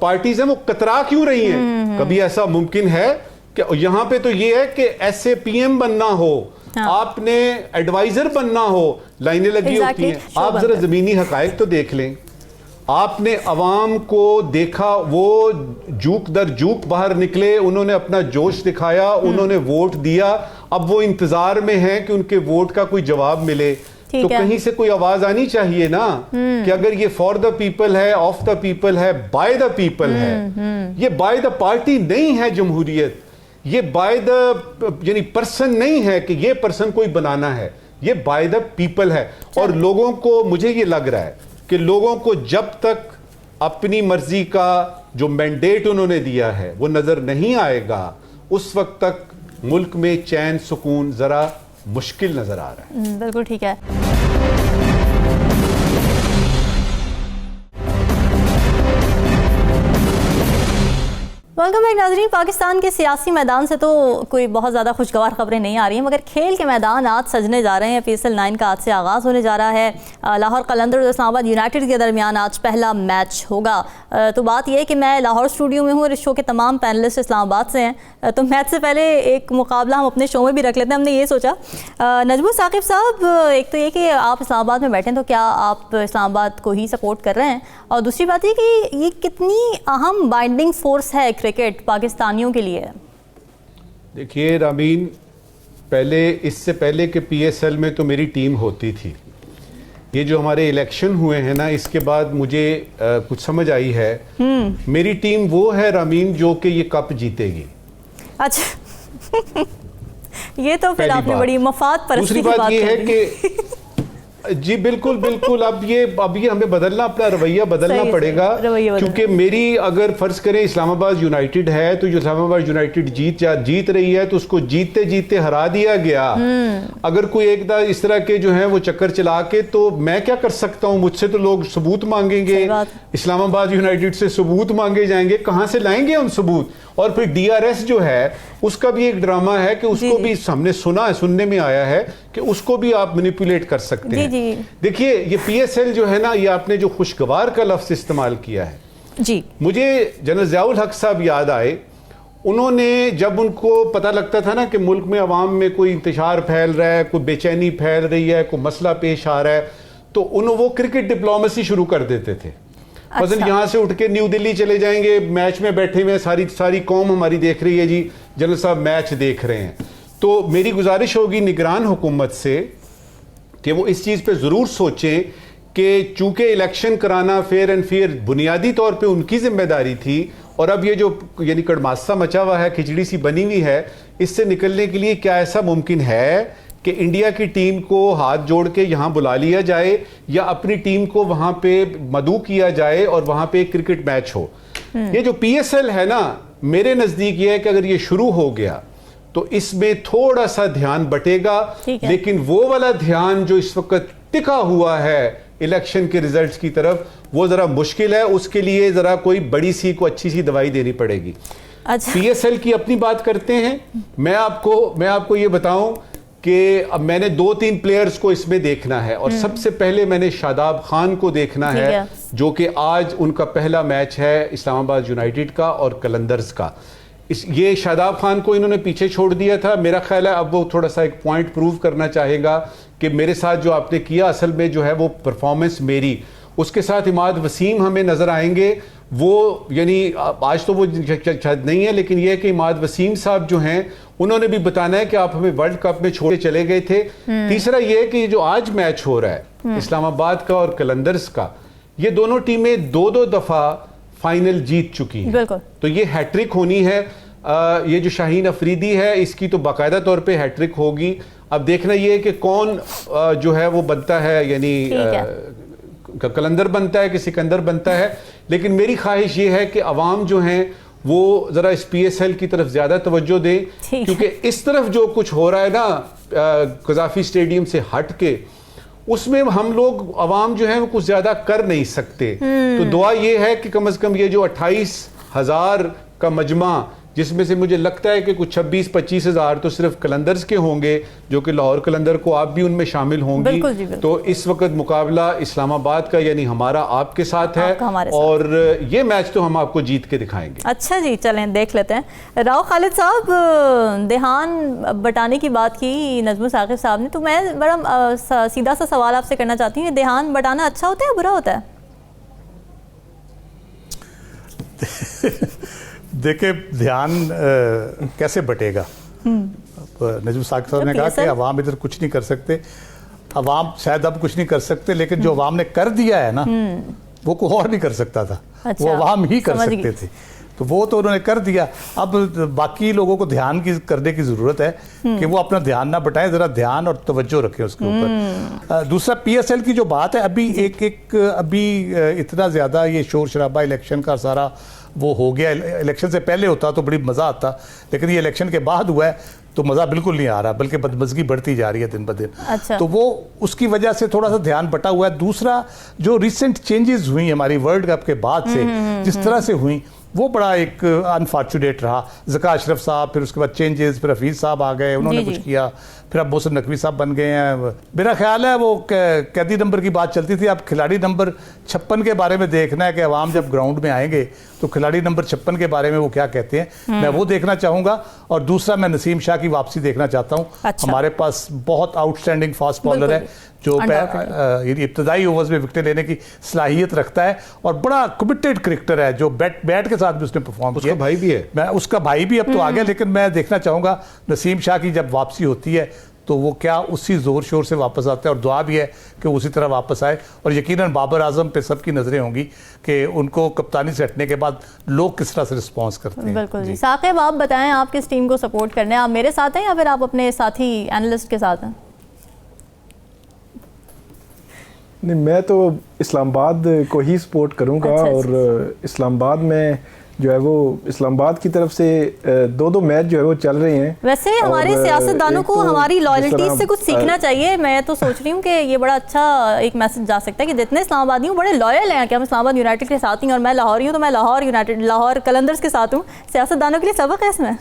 S2: पार्टीज हैं वो कतरा क्यों रही हैं, कभी ऐसा मुमकिन है कि यहां पे तो ये है कि SAPM बनना हो, आपने एडवाइजर बनना हो, लाइनें लगी होती हैं। आप जरा जमीनी हकायक तो देख लें। आपने अवाम को देखा, वो जूक दर जूक बाहर निकले, उन्होंने अपना जोश दिखाया, उन्होंने वोट दिया। अब वो इंतजार में है कि उनके वोट का कोई जवाब मिले। तो कहीं से कोई आवाज आनी चाहिए ना कि अगर ये फॉर द पीपल है, ऑफ द पीपल है, बाय द पीपल है। ये बाय द पार्टी नहीं है जमहूरियत, ये बाय द यानी पर्सन नहीं है कि ये पर्सन कोई बनाना है, ये बाय द पीपल है। और लोगों को, मुझे ये लग रहा है कि लोगों को जब तक अपनी मर्जी का जो मैंडेट उन्होंने दिया है वो नजर नहीं आएगा, उस वक्त तक मुल्क में चैन सुकून जरा मुश्किल नजर आ रहा है।
S1: बिल्कुल ठीक है। वेलकम बैक नाज़रीन। पाकिस्तान के सियासी मैदान से तो कोई बहुत ज़्यादा खुशगवार खबरें नहीं आ रही हैं, मगर खेल के मैदान आज सजने जा रहे हैं। PSL 9 का आज से आगाज़ होने जा रहा है। लाहौर कलंदर और इस्लामाबाद यूनाइटेड के दरमियान आज पहला मैच होगा। तो बात यह है कि मैं लाहौर स्टूडियो में हूँ और इस शो के तमाम पैनलिस्ट इस्लामाबाद से हैं। तो मैच से पहले एक मुकाबला हम अपने शो में भी रख लेते हैं। हमने ये सोचा, नजमुल साकिब साहब, एक तो ये कि आप इस्लामाबाद में बैठे हैं, तो क्या आप इस्लामाबाद को ही सपोर्ट कर रहे हैं? और दूसरी बात ये कि ये कितनी अहम बाइंडिंग फोर्स है क्रिकेट पाकिस्तानियों के लिए?
S2: देखिए रामीन, पहले, इससे पहले कि PSL में तो मेरी टीम होती थी। ये जो हमारे इलेक्शन हुए हैं ना, इसके बाद मुझे कुछ समझ आई है। मेरी टीम वो है रामीन जो कि ये कप जीतेगी।
S1: अच्छा ये तो फिर आपने बड़ी मफाद परस्ती की बात।
S2: दूसरी बात ये है कि जी बिल्कुल बिल्कुल, अब ये हमें बदलना, अपना रवैया बदलना पड़ेगा। क्योंकि मेरी, अगर फर्ज करें इस्लामाबाद यूनाइटेड है, तो जो इस्लामाबाद यूनाइटेड जीत रही है, तो उसको जीतते जीतते हरा दिया गया। अगर कोई एक इस तरह के जो है वो चक्कर चला के, तो मैं क्या कर सकता हूं? मुझसे तो लोग सबूत मांगेंगे, इस्लामाबाद यूनाइटेड से सबूत मांगे जाएंगे। कहां से लाएंगे हम सबूत? और फिर DRS जो है उसका भी एक ड्रामा है कि उसको भी हमने सुनने में आया है कि उसको भी आप मैनिपुलेट कर सकते हैं। देखिए, ये PSL जो है ना, ये आपने जो खुशगवार का लफ्ज इस्तेमाल किया है
S1: जी,
S2: मुझे जनरल ज़ियाउल हक साहब याद आए। उन्होंने, जब उनको पता लगता था ना कि मुल्क में अवाम में कोई इंतशार फैल रहा है, कोई बेचैनी फैल रही है, कोई मसला पेश आ रहा है, तो वो क्रिकेट डिप्लोमेसी शुरू कर देते थे। मतलब यहाँ से उठ के न्यू दिल्ली चले जाएंगे, मैच में बैठे हुए सारी कौम हमारी देख रही है जी, जनरल साहब मैच देख रहे हैं। तो मेरी गुजारिश होगी निगरान हुकूमत से कि वो इस चीज़ पे ज़रूर सोचें कि चूंकि इलेक्शन कराना फेयर एंड फेयर बुनियादी तौर पे उनकी जिम्मेदारी थी, और अब ये जो यानी कड़मासा मचा हुआ है, खिचड़ी सी बनी हुई है, इससे निकलने के लिए क्या ऐसा मुमकिन है कि इंडिया की टीम को हाथ जोड़ के यहाँ बुला लिया जाए, या अपनी टीम को वहाँ पे मदऊ किया जाए और वहाँ पे एक क्रिकेट मैच हो? ये जो PSL है ना, मेरे नज़दीक ये है कि अगर ये शुरू हो गया तो इसमें थोड़ा सा ध्यान बटेगा, लेकिन वो वाला ध्यान जो इस वक्त टिका हुआ है इलेक्शन के रिजल्ट्स की तरफ, वो ज़रा मुश्किल है। उसके लिए ज़रा कोई बड़ी सी, को अच्छी सी दवाई देनी पड़ेगी।
S1: अच्छा।
S2: PSL की अपनी बात करते हैं। मैं आपको ये बताऊं कि अब मैंने 2-3 प्लेयर्स को इसमें देखना है, और सबसे पहले मैंने शादाब खान को देखना है, जो कि आज उनका पहला मैच है इस्लामाबाद यूनाइटेड का और कलंदर्स का। ये शादाब खान को इन्होंने पीछे छोड़ दिया था। मेरा ख्याल है अब वो थोड़ा सा एक पॉइंट प्रूव करना चाहेगा कि मेरे साथ जो आपने किया, असल में जो है वो परफॉर्मेंस मेरी, उसके साथ इमाद वसीम हमें नजर आएंगे। वो यानी आज तो वो शायद नहीं है, लेकिन यह है कि इमाद वसीम साहब जो हैं, उन्होंने भी बताना है कि आप हमें वर्ल्ड कप में छोड़ के चले गए थे। तीसरा यह है कि जो आज मैच हो रहा है इस्लामाबाद का और कलंदर्स का, ये दोनों टीमें 2-2 दफा फाइनल जीत चुकी हैं। तो ये हैट्रिक होनी है। ये जो शाहीन अफरीदी है, इसकी तो बाकायदा तौर पे हैट्रिक होगी। अब देखना ये है कि कौन जो है वो बनता है, यानी कलंदर बनता है कि सिकंदर बनता है। लेकिन मेरी ख्वाहिश ये है कि अवाम जो हैं वो ज़रा इस PSL की तरफ ज़्यादा तवज्जो दें, क्योंकि इस तरफ जो कुछ हो रहा है ना कज़ाफ़ी स्टेडियम से हट के, उसमें हम लोग अवाम जो है वो कुछ ज़्यादा कर नहीं सकते। तो दुआ ये है कि कम से कम ये जो 28,000 का मजमा जिसमें से मुझे लगता है कि कुछ 26-25 हज़ार तो सिर्फ कलंदर्स के होंगे, जो कि लाहौर कलंदर को आप भी उनमें शामिल होंगी।
S1: बिल्कुल जी, बिल्कुल।
S2: तो इस वक्त मुकाबला इस्लामाबाद का यानी हमारा आपके साथ है, और ये मैच तो हम आपको जीत के दिखाएंगे।
S1: अच्छा जी, चलें देख लेते हैं। राव खालिद साहब, देहान बटाने की बात की नजमुल साकिब साहब ने, तो मैं बड़ा सीधा सा सवाल आपसे करना चाहती हूँ, देहान बटाना अच्छा होता है या बुरा होता है?
S3: देखिए, ध्यान कैसे बटेगा? नजमुल साकिब साहब ने कहा कि अवाम इधर कुछ नहीं कर सकते। अवाम शायद अब कुछ नहीं कर सकते, लेकिन जो अवाम ने कर दिया है ना, वो कोई और नहीं कर सकता था।
S1: अच्छा,
S3: वो अवाम ही कर सकते थे, तो वो तो उन्होंने कर दिया। अब बाकी लोगों को ध्यान की करने की ज़रूरत है कि वो अपना ध्यान ना बटाएं, ज़रा ध्यान और तवज्जो रखें उसके ऊपर। दूसरा, PSL की जो बात है, अभी अभी इतना ज़्यादा ये शोर शराबा इलेक्शन का सारा वो हो गया। इलेक्शन से पहले होता तो बड़ी मज़ा आता, लेकिन ये इलेक्शन के बाद हुआ है तो मज़ा बिल्कुल नहीं आ रहा, बल्कि बदमज़गी बढ़ती जा रही है दिन ब दिन।
S1: अच्छा।
S3: तो वो उसकी वजह से थोड़ा सा ध्यान बटा हुआ है। दूसरा, जो रिसेंट चेंजेस हुई हमारी वर्ल्ड कप के बाद से, जिस तरह से हुई, वो बड़ा एक अनफॉर्चुनेट रहा। ज़का अशरफ साहब, फिर उसके बाद चेंजेस, फिर हफीज़ साहब आ गए, उन्होंने कुछ किया, फिर अब मोहसिन नकवी साहब बन गए हैं। मेरा ख्याल है वो कैदी नंबर की बात चलती थी, अब खिलाड़ी नंबर 56 के बारे में देखना है कि अवाम जब ग्राउंड में आएंगे तो खिलाड़ी नंबर 56 के बारे में वो क्या कहते हैं, मैं वो देखना चाहूँगा। और दूसरा, मैं नसीम शाह की वापसी देखना चाहता हूँ।
S1: अच्छा।
S3: हमारे पास बहुत आउटस्टैंडिंग फास्ट बॉलर है, जो इब्तदाई ओवर्स में विकेट लेने की सलाहियत रखता है, और बड़ा कमिटेड क्रिकेटर है, जो बैट के साथ भी उसने परफॉर्म किया।
S2: उसका भाई भी है,
S3: मैं उसका भाई भी अब तो आ गया, लेकिन मैं देखना चाहूँगा नसीम शाह की जब वापसी होती है तो वो क्या उसी ज़ोर शोर से वापस आता है, और दुआ भी है कि उसी तरह वापस आए। और यकीनन बाबर आजम पे सबकी नज़रें होंगी कि उनको कप्तानी से हटने के बाद लोग किस तरह से रिस्पॉन्स करते हैं।
S1: बिल्कुल जी। साकिब, आप बताएं, आप किस टीम को सपोर्ट करने हैं? आप मेरे साथ हैं या फिर आप अपने साथी एनालिस्ट के साथ हैं?
S4: नहीं, मैं तो इस्लामाबाद को ही सपोर्ट करूंगा।
S1: अच्छा,
S4: और इस्लामाबाद में जो है वो इस्लामाबाद की तरफ से दो मैच जो है वो चल रहे हैं।
S1: वैसे हमारे सियासतदानों को हमारी लॉयल्टी से कुछ सीखना चाहिए। मैं तो सोच रही हूँ कि ये बड़ा अच्छा एक मैसेज जा सकता है कि जितने इस्लामाबादी हूँ बड़े लॉयल हैं कि हम इस्लामाबाद यूनाइटेड के साथ ही, और मैं लाहौरी हूँ तो मैं लाहौर कलंदर्स के साथ हूँ। सियासतदानों के लिए सबक है इसमें।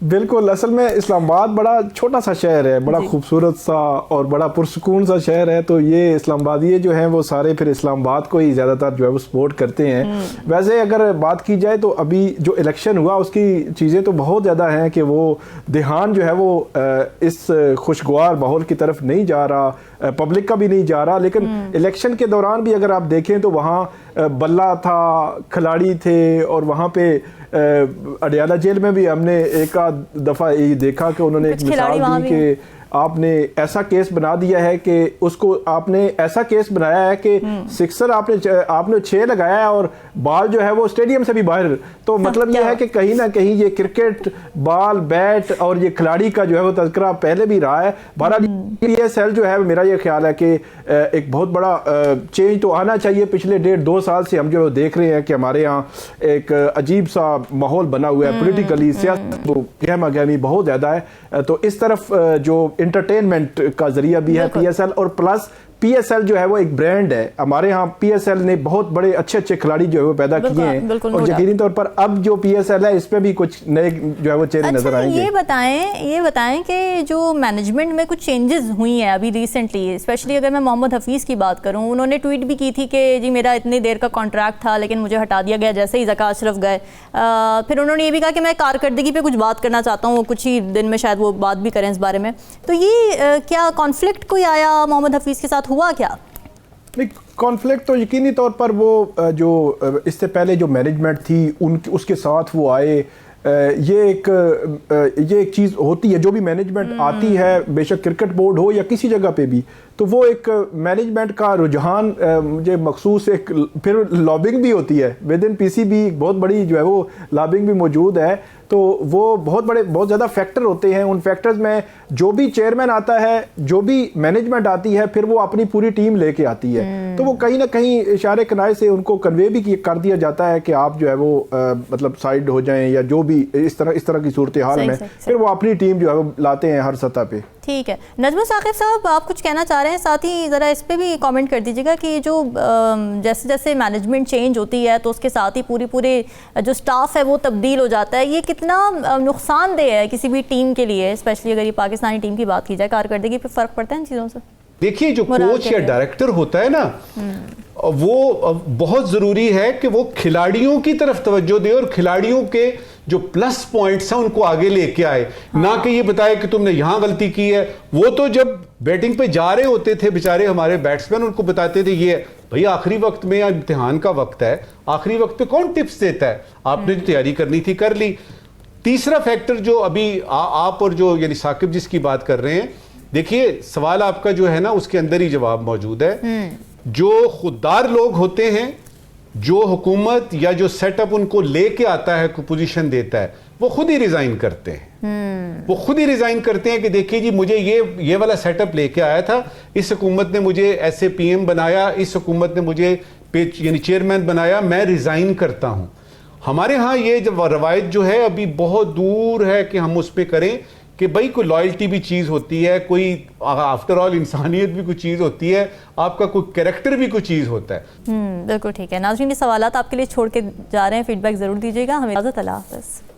S4: बिल्कुल, असल में इस्लामाबाद बड़ा छोटा सा शहर है, बड़ा खूबसूरत सा और बड़ा पुरसुकून सा शहर है। तो ये इस्लामाबादी जो हैं वो सारे फिर इस्लामाबाद को ही ज़्यादातर जो है वो सपोर्ट करते हैं। वैसे अगर बात की जाए तो अभी जो इलेक्शन हुआ उसकी चीज़ें तो बहुत ज़्यादा हैं कि वो देहान जो है वो इस खुशगवार माहौल की तरफ नहीं जा रहा, पब्लिक का भी नहीं जा रहा। लेकिन इलेक्शन के दौरान भी अगर आप देखें तो वहाँ बल्ला था, खिलाड़ी थे, और वहाँ पे अडियाला जेल में भी हमने एक आध दफ़ा ये देखा कि उन्होंने एक मिसाल दी कि आपने ऐसा केस बना दिया है कि उसको आपने ऐसा केस बनाया है कि सिक्सर आपने 6 लगाया है और बॉल जो है वो स्टेडियम से भी बाहर। तो मतलब ये है कि कहीं ना कहीं ये क्रिकेट, बॉल, बैट और ये खिलाड़ी का जो है वो तज़किरा पहले भी रहा है। बहरहाल PSL जो है मेरा ये ख्याल है कि एक बहुत बड़ा चेंज तो आना चाहिए। पिछले 1.5-2 साल से हम जो देख रहे हैं कि हमारे यहाँ एक अजीब सा माहौल बना हुआ है, पोलिटिकली सियासत गहमा गहमी बहुत ज़्यादा है। तो इस तरफ जो एंटरटेनमेंट का जरिया भी है PSL, और प्लस PSL जो है वो एक ब्रांड है। हमारे यहाँ PSL ने बहुत बड़े अच्छे खिलाड़ी जो है वो पैदा किए हैं, और यकीनी तौर पर अब जो PSL है इसमें भी कुछ नए जो है वो चेहरे नजर आएंगे।
S1: ये बताएं कि जो मैनेजमेंट में कुछ चेंजेस हुई हैं अभी रिसेंटली, स्पेशली अगर मैं मोहम्मद हफीज़ की बात करूं, उन्होंने ट्वीट भी की थी कि जी मेरा इतनी देर का कॉन्ट्रैक्ट था लेकिन मुझे हटा दिया गया जैसे ही ज़का अशरफ गए। फिर उन्होंने ये भी कहा कि मैं कारकर्दगी पे कुछ बात करना चाहता हूँ, कुछ ही दिन में शायद वो बात भी करें इस बारे में। तो ये क्या कॉन्फ्लिक्ट कोई आया मोहम्मद हफीज़ के साथ, हुआ क्या?
S4: नहीं, कॉन्फ्लिक्ट तो यकीनी तौर पर वो जो इससे पहले जो मैनेजमेंट थी उसके साथ वो आए। ये एक चीज़ होती है, जो भी मैनेजमेंट आती है, बेशक क्रिकेट बोर्ड हो या किसी जगह पे भी, तो वो एक मैनेजमेंट का रुझान मुझे मखसूस एक फिर लॉबिंग भी होती है विद इन PCB, बहुत बड़ी जो है वो लॉबिंग भी मौजूद है। तो वो बहुत ज़्यादा फैक्टर होते हैं। उन फैक्टर्स में जो भी चेयरमैन आता है, जो भी मैनेजमेंट आती है, फिर वो अपनी पूरी टीम लेके आती है। तो वो कहीं ना कहीं इशारे कनाए से उनको कन्वे भी कर दिया जाता है कि आप जो है वो मतलब साइड हो जाएं, या जो भी इस तरह की सूरत हाल में फिर वो अपनी टीम जो है वो लाते हैं हर सतह पे।
S1: ठीक है, नजमुल साकिब साहब आप कुछ कहना चाह रहे हैं, साथ ही ज़रा इस पे भी कमेंट कर दीजिएगा कि जो जैसे जैसे मैनेजमेंट चेंज होती है तो उसके साथ ही पूरे जो स्टाफ है वो तब्दील हो जाता है, ये कितना नुकसानदेह है किसी भी टीम के लिए, स्पेशली अगर ये पाकिस्तानी टीम की बात की जाए, कारकर्दगी पे फ़र्क पड़ता है इन चीज़ों से?
S2: देखिए, जो कोच या डायरेक्टर होता है ना, वो बहुत ज़रूरी है कि वो खिलाड़ियों की तरफ तवज्जो दे और खिलाड़ियों के जो प्लस पॉइंट्स हैं उनको आगे लेके आए, ना कि ये बताए कि तुमने यहां गलती की है। वो तो जब बैटिंग पे जा रहे होते थे बेचारे हमारे बैट्समैन, उनको बताते थे ये भाई आखिरी वक्त में या इम्तिहान का वक्त है, आखिरी वक्त पे कौन टिप्स देता है, आपने जो तैयारी करनी थी कर ली। तीसरा फैक्टर जो अभी आप और जो यानी साकिब जिसकी बात कर रहे हैं, देखिए सवाल आपका जो है ना उसके अंदर ही जवाब मौजूद है। जो खुददार लोग होते हैं, जो हुकूमत या जो सेटअप उनको लेके आता है, को पोजीशन देता है, वो खुद ही रिजाइन करते हैं। वो खुद ही रिजाइन करते हैं कि देखिए जी मुझे ये वाला सेटअप लेके आया था, इस हुकूमत ने मुझे ऐसे पीएम बनाया, इस हुकूमत ने मुझे यानी चेयरमैन बनाया, मैं रिजाइन करता हूं। हमारे यहाँ ये जब रवायत जो है अभी बहुत दूर है कि हम उस पर करें कि भाई कोई लॉयल्टी भी चीज़ होती है, कोई आफ्टर ऑल इंसानियत भी कोई चीज़ होती है, आपका कोई कैरेक्टर भी कोई चीज़ होता है।
S1: बिल्कुल ठीक है नाज़रीन, ये सवालात आपके लिए छोड़ के जा रहे हैं, फीडबैक ज़रूर दीजिएगा। हमें इजाज़त, अल्लाह हाफ़िज़।